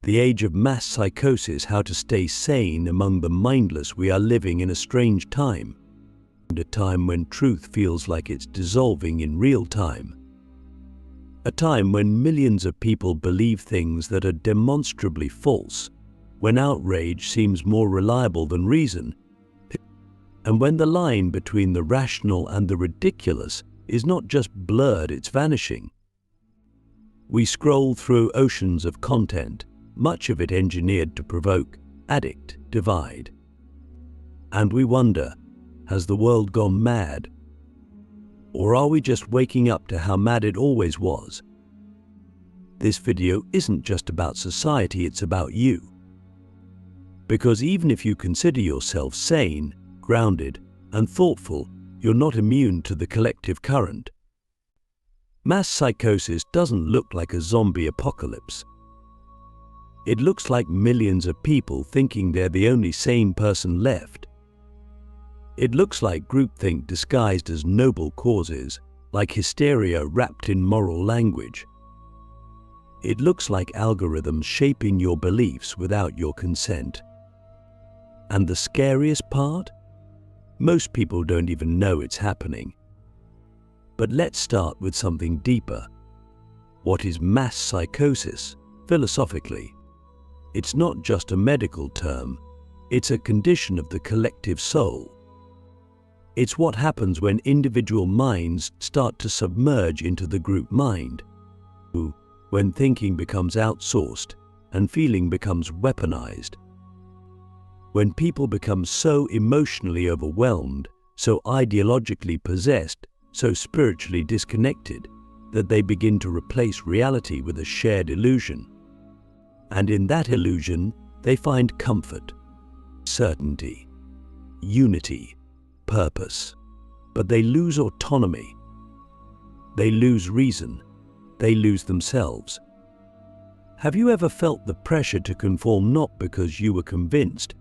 The age of mass psychosis, how to stay sane among the mindless. We are living in a strange time. A time when truth feels like it's dissolving in real time. A time when millions of people believe things that are demonstrably false, when outrage seems more reliable than reason, and when the line between the rational and the ridiculous is not just blurred, it's vanishing. We scroll through oceans of content, much of it engineered to provoke, addict, divide. And we wonder, has the world gone mad? Or are we just waking up to how mad it always was? This video isn't just about society, it's about you. Because even if you consider yourself sane, grounded, and thoughtful, you're not immune to the collective current. Mass psychosis doesn't look like a zombie apocalypse. It looks like millions of people thinking they're the only sane person left. It looks like groupthink disguised as noble causes, like hysteria wrapped in moral language. It looks like algorithms shaping your beliefs without your consent. And the scariest part? Most people don't even know it's happening. But let's start with something deeper. What is mass psychosis, philosophically? It's not just a medical term, it's a condition of the collective soul. It's what happens when individual minds start to submerge into the group mind, when thinking becomes outsourced and feeling becomes weaponized. When people become so emotionally overwhelmed, so ideologically possessed, so spiritually disconnected, that they begin to replace reality with a shared illusion. And in that illusion, they find comfort, certainty, unity, purpose. But they lose autonomy. They lose reason. They lose themselves. Have you ever felt the pressure to conform not because you were convinced,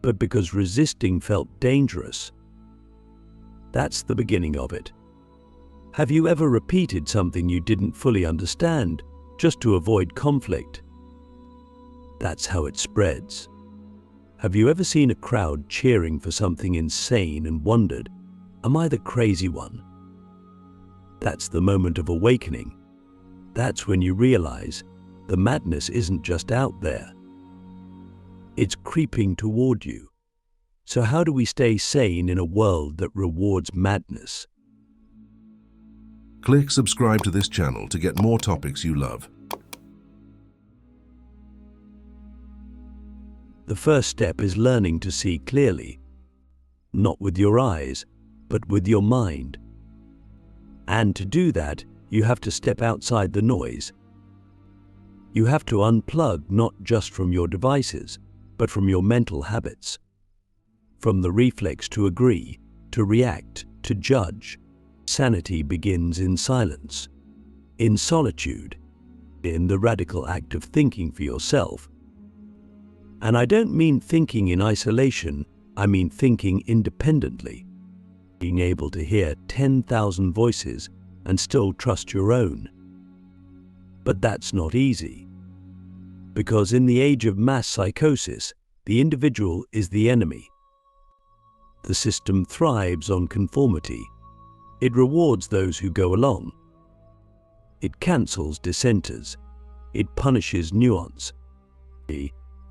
but because resisting felt dangerous? That's the beginning of it. Have you ever repeated something you didn't fully understand, just to avoid conflict? That's how it spreads. Have you ever seen a crowd cheering for something insane and wondered, am I the crazy one? That's the moment of awakening. That's when you realize the madness isn't just out there. It's creeping toward you. So how do we stay sane in a world that rewards madness? Click subscribe to this channel to get more topics you love. The first step is learning to see clearly, not with your eyes, but with your mind. And to do that, you have to step outside the noise. You have to unplug not just from your devices, but from your mental habits. From the reflex to agree, to react, to judge. Sanity begins in silence, in solitude, in the radical act of thinking for yourself. And I don't mean thinking in isolation, I mean thinking independently. Being able to hear 10,000 voices and still trust your own. But that's not easy. Because in the age of mass psychosis, the individual is the enemy. The system thrives on conformity. It rewards those who go along. It cancels dissenters. It punishes nuance.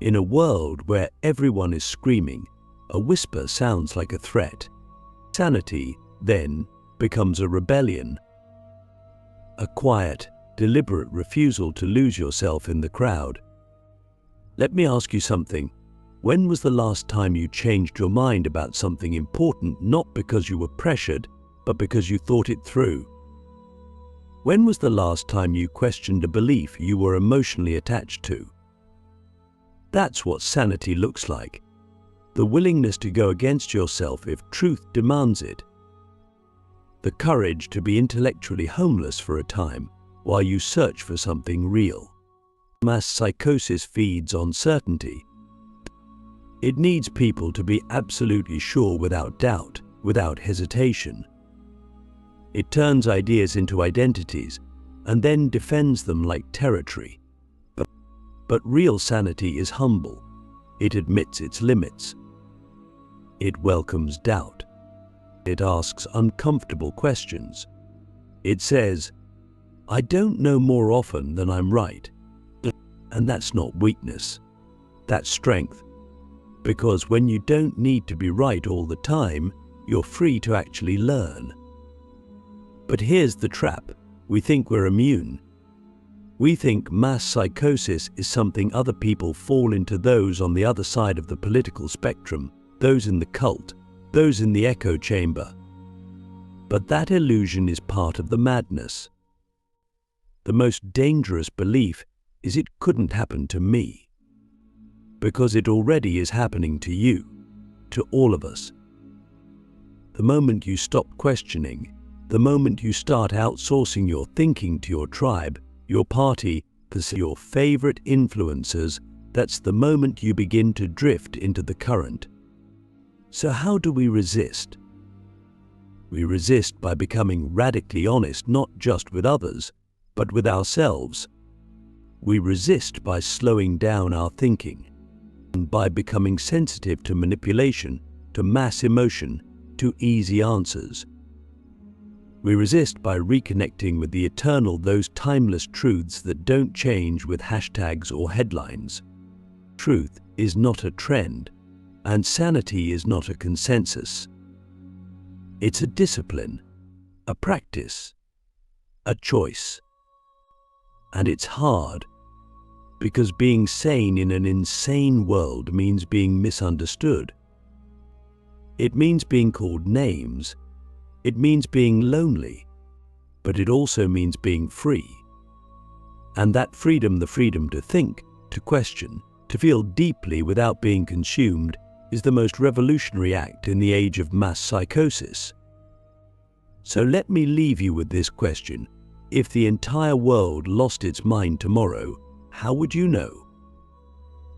In a world where everyone is screaming, a whisper sounds like a threat. Sanity, then, becomes a rebellion. A quiet, deliberate refusal to lose yourself in the crowd. Let me ask you something. When was the last time you changed your mind about something important, not because you were pressured, but because you thought it through? When was the last time you questioned a belief you were emotionally attached to? That's what sanity looks like. The willingness to go against yourself if truth demands it. The courage to be intellectually homeless for a time while you search for something real. Mass psychosis feeds on certainty. It needs people to be absolutely sure without doubt, without hesitation. It turns ideas into identities and then defends them like territory. But real sanity is humble. It admits its limits. It welcomes doubt. It asks uncomfortable questions. It says, I don't know more often than I'm right. And that's not weakness. That's strength. Because when you don't need to be right all the time, you're free to actually learn. But here's the trap. We think we're immune. We think mass psychosis is something other people fall into, those on the other side of the political spectrum, those in the cult, those in the echo chamber. But that illusion is part of the madness. The most dangerous belief is it couldn't happen to me. Because it already is happening to you, to all of us. The moment you stop questioning, the moment you start outsourcing your thinking to your tribe, your party, your favorite influencers, that's the moment you begin to drift into the current. So how do we resist? We resist by becoming radically honest, not just with others, but with ourselves. We resist by slowing down our thinking, and by becoming sensitive to manipulation, to mass emotion, to easy answers. We resist by reconnecting with the eternal, those timeless truths that don't change with hashtags or headlines. Truth is not a trend, and sanity is not a consensus. It's a discipline, a practice, a choice. And it's hard, because being sane in an insane world means being misunderstood. It means being called names. It means being lonely. But it also means being free. And that freedom, the freedom to think, to question, to feel deeply without being consumed, is the most revolutionary act in the age of mass psychosis. So let me leave you with this question. If the entire world lost its mind tomorrow, how would you know?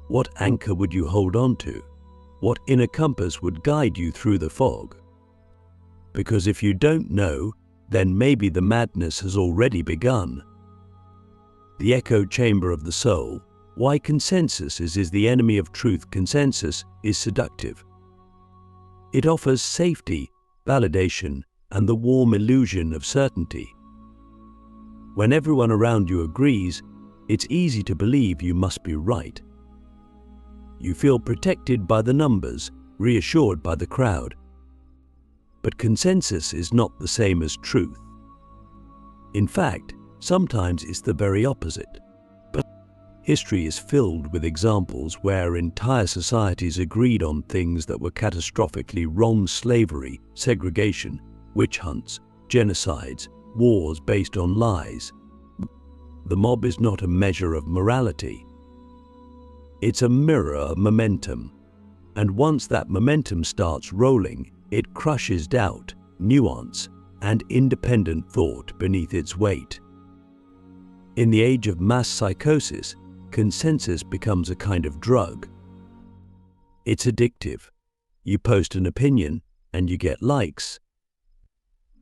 What anchor would you hold on to? What inner compass would guide you through the fog? Because if you don't know, then maybe the madness has already begun. The echo chamber of the soul. Why consensus is the enemy of truth. Consensus is seductive. It offers safety, validation, and the warm illusion of certainty. When everyone around you agrees, it's easy to believe you must be right. You feel protected by the numbers, reassured by the crowd. But consensus is not the same as truth. In fact, sometimes it's the very opposite. But history is filled with examples where entire societies agreed on things that were catastrophically wrong: slavery, segregation, witch hunts, genocides, wars based on lies. The mob is not a measure of morality. It's a mirror of momentum. And once that momentum starts rolling, it crushes doubt, nuance, and independent thought beneath its weight. In the age of mass psychosis, consensus becomes a kind of drug. It's addictive. You post an opinion and you get likes.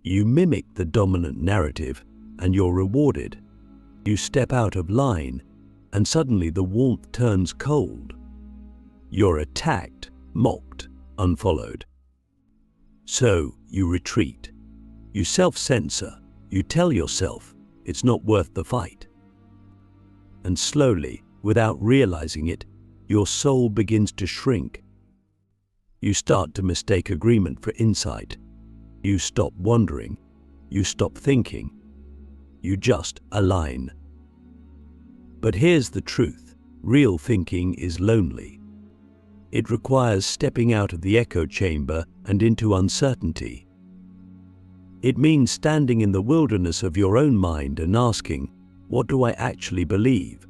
You mimic the dominant narrative and you're rewarded. You step out of line and suddenly the warmth turns cold. You're attacked, mocked, unfollowed. So you retreat. You self-censor. You tell yourself it's not worth the fight. And slowly, without realizing it, your soul begins to shrink. You start to mistake agreement for insight. You stop wondering. You stop thinking. You just align. But here's the truth. Real thinking is lonely. It requires stepping out of the echo chamber and into uncertainty. It means standing in the wilderness of your own mind and asking, what do I actually believe?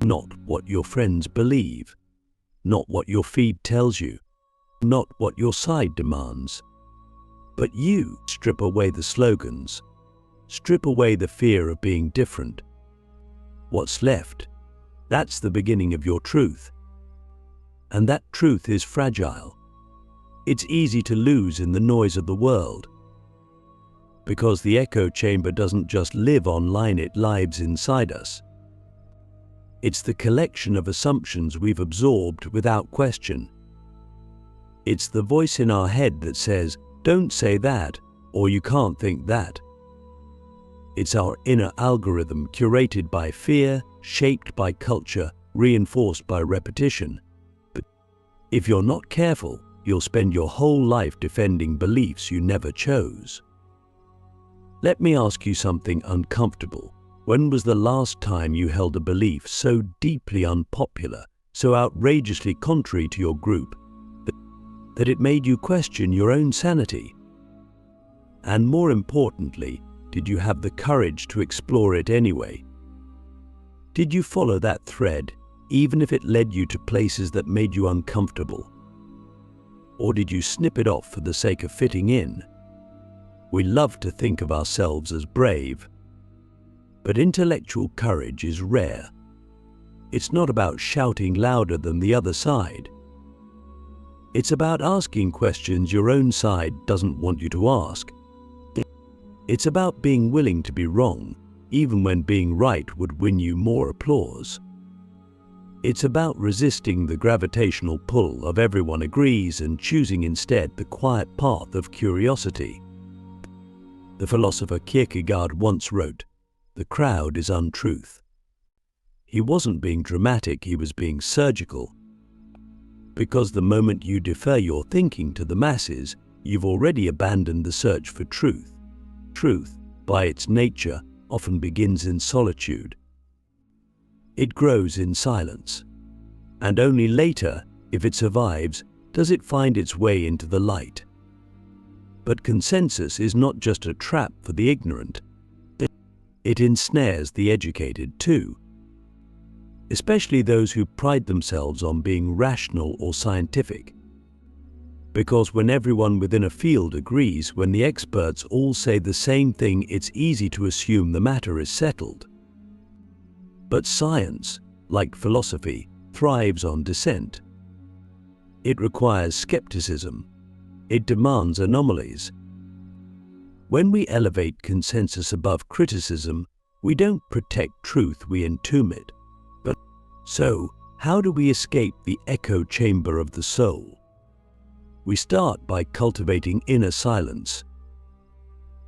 Not what your friends believe. Not what your feed tells you. Not what your side demands. But you strip away the slogans. Strip away the fear of being different. What's left? That's the beginning of your truth. And that truth is fragile. It's easy to lose in the noise of the world. Because the echo chamber doesn't just live online, it lives inside us. It's the collection of assumptions we've absorbed without question. It's the voice in our head that says, "Don't say that," or "You can't think that." It's our inner algorithm curated by fear, shaped by culture, reinforced by repetition. But if you're not careful, you'll spend your whole life defending beliefs you never chose. Let me ask you something uncomfortable. When was the last time you held a belief so deeply unpopular, so outrageously contrary to your group, that it made you question your own sanity? And more importantly, did you have the courage to explore it anyway? Did you follow that thread, even if it led you to places that made you uncomfortable? Or did you snip it off for the sake of fitting in? We love to think of ourselves as brave, but intellectual courage is rare. It's not about shouting louder than the other side. It's about asking questions your own side doesn't want you to ask. It's about being willing to be wrong, even when being right would win you more applause. It's about resisting the gravitational pull of everyone agrees and choosing instead the quiet path of curiosity. The philosopher Kierkegaard once wrote, "The crowd is untruth." He wasn't being dramatic, he was being surgical. Because the moment you defer your thinking to the masses, you've already abandoned the search for truth. Truth, by its nature, often begins in solitude. It grows in silence, and only later, if it survives, does it find its way into the light. But consensus is not just a trap for the ignorant. It ensnares the educated too, especially those who pride themselves on being rational or scientific. Because when everyone within a field agrees, when the experts all say the same thing, it's easy to assume the matter is settled. But science, like philosophy, thrives on dissent. It requires skepticism. It demands anomalies. When we elevate consensus above criticism, we don't protect truth, we entomb it. So, how do we escape the echo chamber of the soul? We start by cultivating inner silence.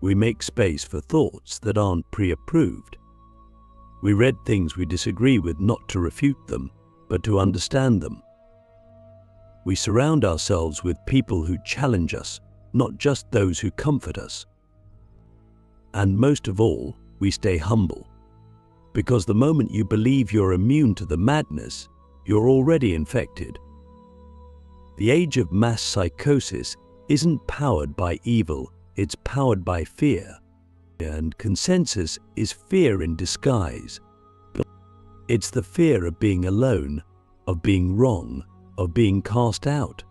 We make space for thoughts that aren't pre-approved. We read things we disagree with not to refute them, but to understand them. We surround ourselves with people who challenge us, not just those who comfort us. And most of all, we stay humble. Because the moment you believe you're immune to the madness, you're already infected. The age of mass psychosis isn't powered by evil, it's powered by fear. And consensus is fear in disguise. It's the fear of being alone, of being wrong, of being cast out.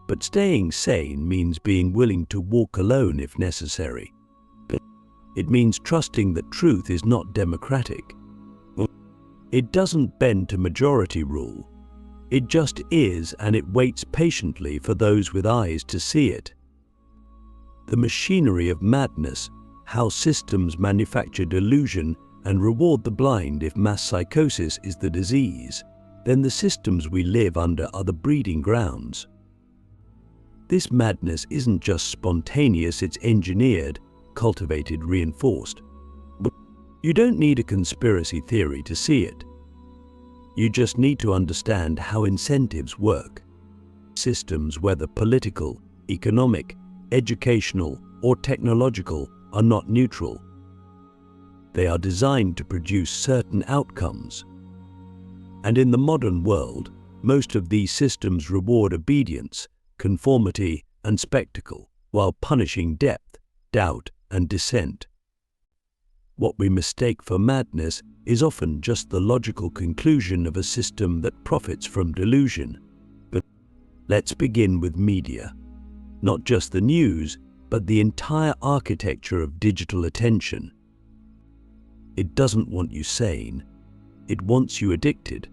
But staying sane means being willing to walk alone if necessary. It means trusting that truth is not democratic. It doesn't bend to majority rule. It just is, and it waits patiently for those with eyes to see it. The machinery of madness, how systems manufacture delusion and reward the blind. If mass psychosis is the disease, then the systems we live under are the breeding grounds. This madness isn't just spontaneous, it's engineered, cultivated, reinforced. You don't need a conspiracy theory to see it. You just need to understand how incentives work. Systems, whether political, economic, educational, or technological, are not neutral. They are designed to produce certain outcomes. And in the modern world, most of these systems reward obedience, conformity, and spectacle, while punishing depth, doubt, and dissent. What we mistake for madness is often just the logical conclusion of a system that profits from delusion. But let's begin with media. Not just the news, but the entire architecture of digital attention. It doesn't want you sane. It wants you addicted.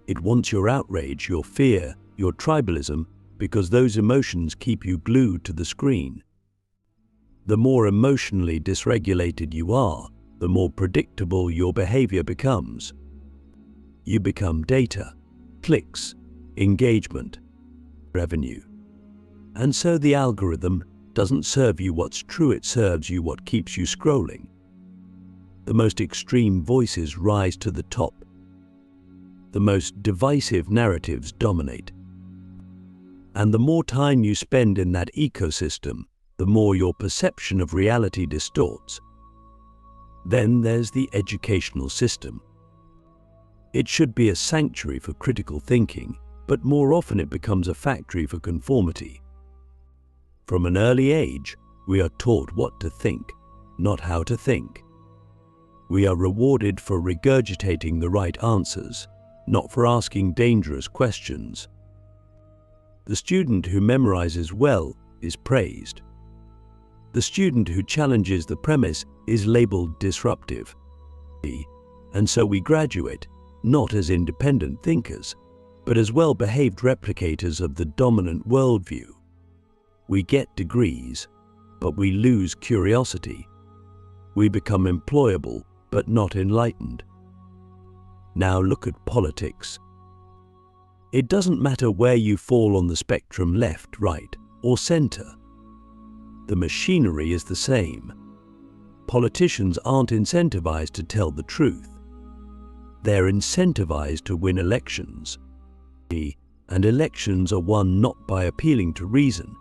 It wants your outrage, your fear, your tribalism, because those emotions keep you glued to the screen. The more emotionally dysregulated you are, the more predictable your behavior becomes. You become data, clicks, engagement, revenue. And so the algorithm doesn't serve you what's true, it serves you what keeps you scrolling. The most extreme voices rise to the top. The most divisive narratives dominate. And the more time you spend in that ecosystem, the more your perception of reality distorts. Then there's the educational system. It should be a sanctuary for critical thinking, but more often it becomes a factory for conformity. From an early age, we are taught what to think, not how to think. We are rewarded for regurgitating the right answers, not for asking dangerous questions. The student who memorizes well is praised. The student who challenges the premise is labeled disruptive. And so we graduate, not as independent thinkers, but as well-behaved replicators of the dominant worldview. We get degrees, but we lose curiosity. We become employable, but not enlightened. Now look at politics. It doesn't matter where you fall on the spectrum, left, right, or center. The machinery is the same. Politicians aren't incentivized to tell the truth. They're incentivized to win elections. And elections are won not by appealing to reason,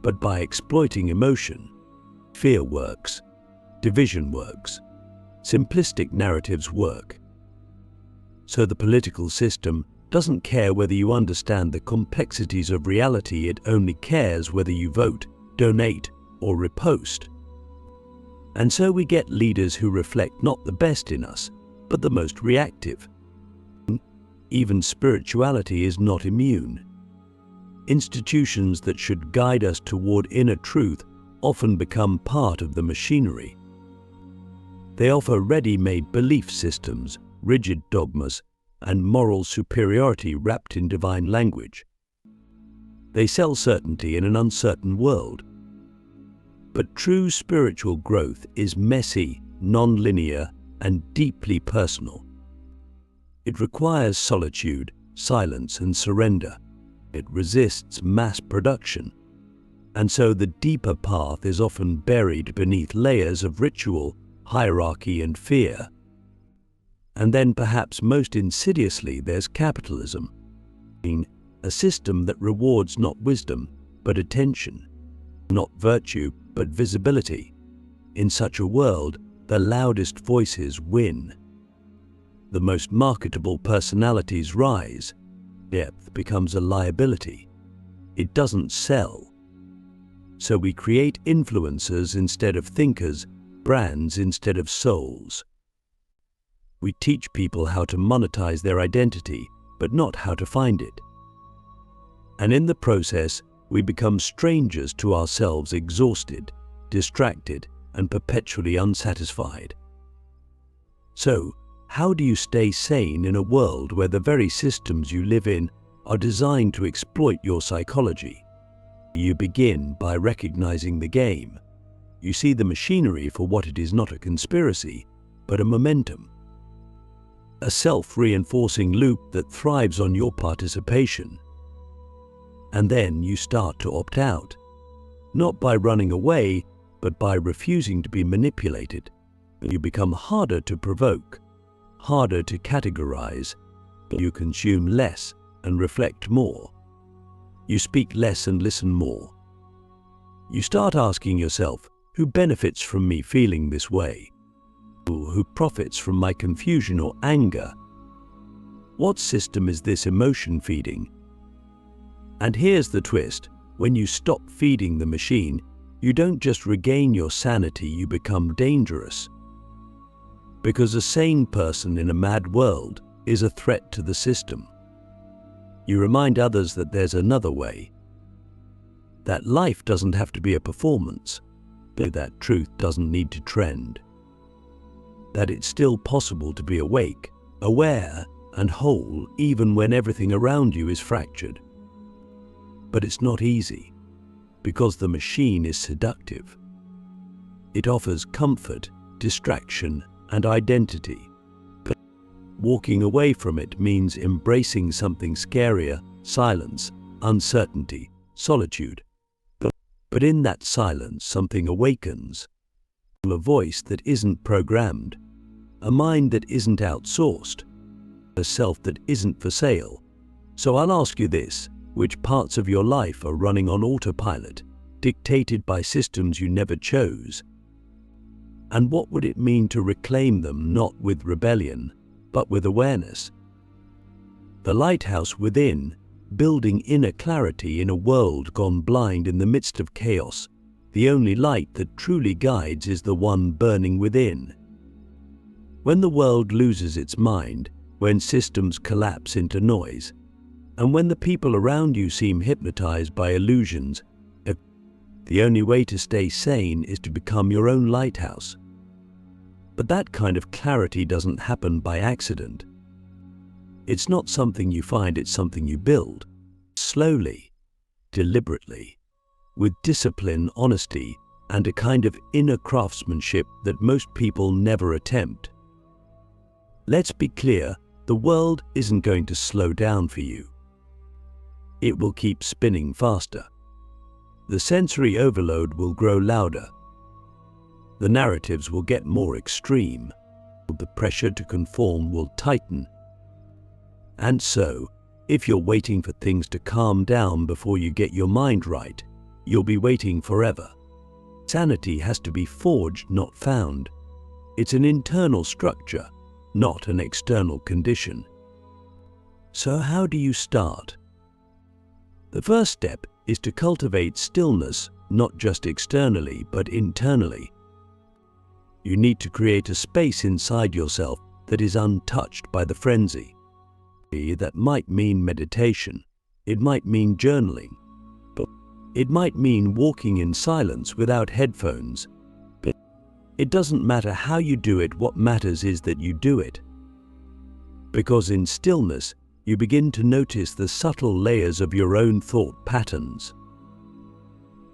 but by exploiting emotion. Fear works. Division works. Simplistic narratives work. So the political system doesn't care whether you understand the complexities of reality, it only cares whether you vote, donate, or repost. And so we get leaders who reflect not the best in us, but the most reactive. Even spirituality is not immune. Institutions that should guide us toward inner truth often become part of the machinery. They offer ready-made belief systems, rigid dogmas, and moral superiority wrapped in divine language. They sell certainty in an uncertain world. But true spiritual growth is messy, non-linear, and deeply personal. It requires solitude, silence, and surrender. It resists mass production. And so the deeper path is often buried beneath layers of ritual, hierarchy, and fear. And then perhaps most insidiously there's capitalism, a system that rewards not wisdom, but attention, not virtue, but visibility. In such a world, the loudest voices win. The most marketable personalities rise. Depth becomes a liability. It doesn't sell. So we create influencers instead of thinkers, brands instead of souls. We teach people how to monetize their identity, but not how to find it. And in the process, we become strangers to ourselves, exhausted, distracted, and perpetually unsatisfied. So, how do you stay sane in a world where the very systems you live in are designed to exploit your psychology? You begin by recognizing the game. You see the machinery for what it is, not a conspiracy, but a momentum. A self-reinforcing loop that thrives on your participation. And then you start to opt out, not by running away, but by refusing to be manipulated. You become harder to provoke, harder to categorize. You consume less and reflect more. You speak less and listen more. You start asking yourself, who benefits from me feeling this way? Who profits from my confusion or anger? What system is this emotion feeding? And here's the twist. When you stop feeding the machine, you don't just regain your sanity, you become dangerous. Because a sane person in a mad world is a threat to the system. You remind others that there's another way. That life doesn't have to be a performance. That truth doesn't need to trend. That it's still possible to be awake, aware, and whole even when everything around you is fractured. But it's not easy, because the machine is seductive. It offers comfort, distraction, and identity. Walking away from it means embracing something scarier: silence, uncertainty, solitude. But in that silence, something awakens. A voice that isn't programmed, a mind that isn't outsourced, a self that isn't for sale. So I'll ask you this: which parts of your life are running on autopilot, dictated by systems you never chose? And what would it mean to reclaim them, not with rebellion, but with awareness? The lighthouse within, building inner clarity in a world gone blind in the midst of chaos. The only light that truly guides is the one burning within. When the world loses its mind, when systems collapse into noise, and when the people around you seem hypnotized by illusions, the only way to stay sane is to become your own lighthouse. But that kind of clarity doesn't happen by accident. It's not something you find, it's something you build. Slowly, deliberately, with discipline, honesty, and a kind of inner craftsmanship that most people never attempt. Let's be clear, the world isn't going to slow down for you. It will keep spinning faster. The sensory overload will grow louder. The narratives will get more extreme. The pressure to conform will tighten. And so, if you're waiting for things to calm down before you get your mind right, you'll be waiting forever. Sanity has to be forged, not found. It's an internal structure, not an external condition. So how do you start? The first step is to cultivate stillness, not just externally, but internally. You need to create a space inside yourself that is untouched by the frenzy. That might mean meditation, it might mean journaling, but it might mean walking in silence without headphones. But it doesn't matter how you do it, what matters is that you do it. Because in stillness, you begin to notice the subtle layers of your own thought patterns.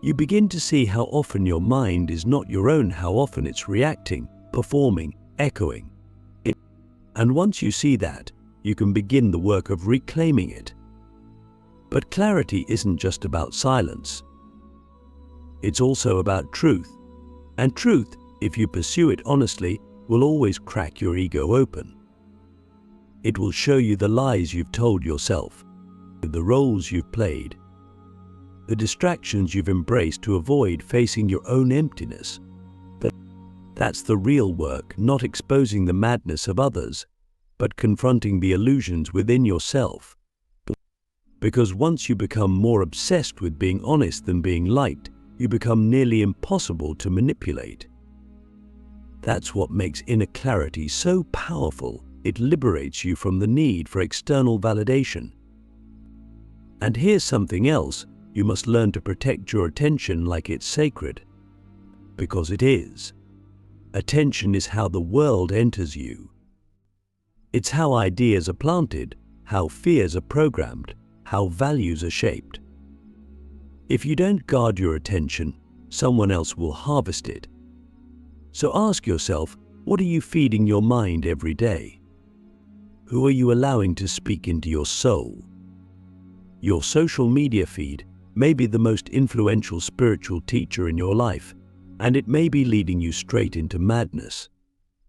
You begin to see how often your mind is not your own, how often it's reacting, performing, echoing. And once you see that, you can begin the work of reclaiming it. But clarity isn't just about silence. It's also about truth. And truth, if you pursue it honestly, will always crack your ego open. It will show you the lies you've told yourself, the roles you've played, the distractions you've embraced to avoid facing your own emptiness. But that's the real work, not exposing the madness of others, but confronting the illusions within yourself. Because once you become more obsessed with being honest than being liked, you become nearly impossible to manipulate. That's what makes inner clarity so powerful. It liberates you from the need for external validation. And here's something else: you must learn to protect your attention like it's sacred. Because it is. Attention is how the world enters you. It's how ideas are planted, how fears are programmed, how values are shaped. If you don't guard your attention, someone else will harvest it. So ask yourself, what are you feeding your mind every day? Who are you allowing to speak into your soul? Your social media feed may be the most influential spiritual teacher in your life, and it may be leading you straight into madness.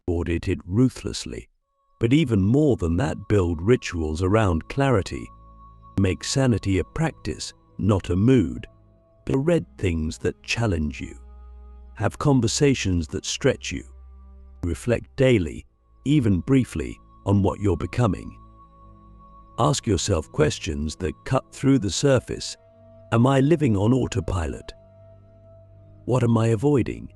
Audit it ruthlessly. But even more than that, build rituals around clarity. Make sanity a practice, not a mood. Read things that challenge you. Have conversations that stretch you. Reflect daily, even briefly, on what you're becoming. Ask yourself questions that cut through the surface. Am I living on autopilot? What am I avoiding?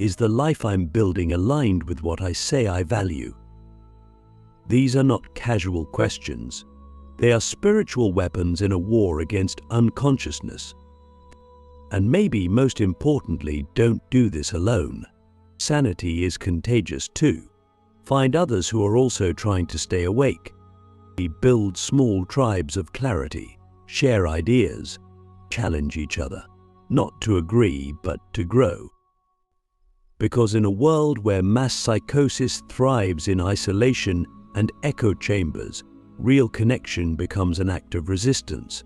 Is the life I'm building aligned with what I say I value? These are not casual questions. They are spiritual weapons in a war against unconsciousness. And maybe most importantly, don't do this alone. Sanity is contagious too. Find others who are also trying to stay awake. Build small tribes of clarity. Share ideas. Challenge each other. Not to agree, but to grow. Because in a world where mass psychosis thrives in isolation, and echo chambers, real connection becomes an act of resistance.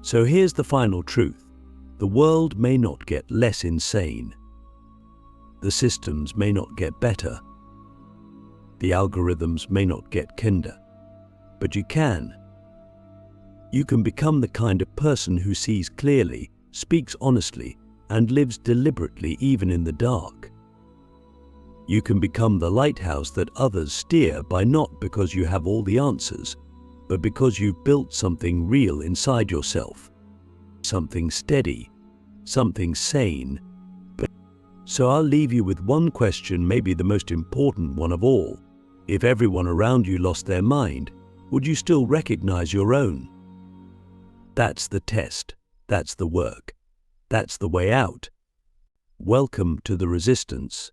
So here's the final truth. The world may not get less insane. The systems may not get better. The algorithms may not get kinder. But you can. You can become the kind of person who sees clearly, speaks honestly, and lives deliberately even in the dark. You can become the lighthouse that others steer by, not because you have all the answers, but because you've built something real inside yourself. Something steady, something sane. So I'll leave you with one question, maybe the most important one of all. If everyone around you lost their mind, would you still recognize your own? That's the test. That's the work. That's the way out. Welcome to the resistance.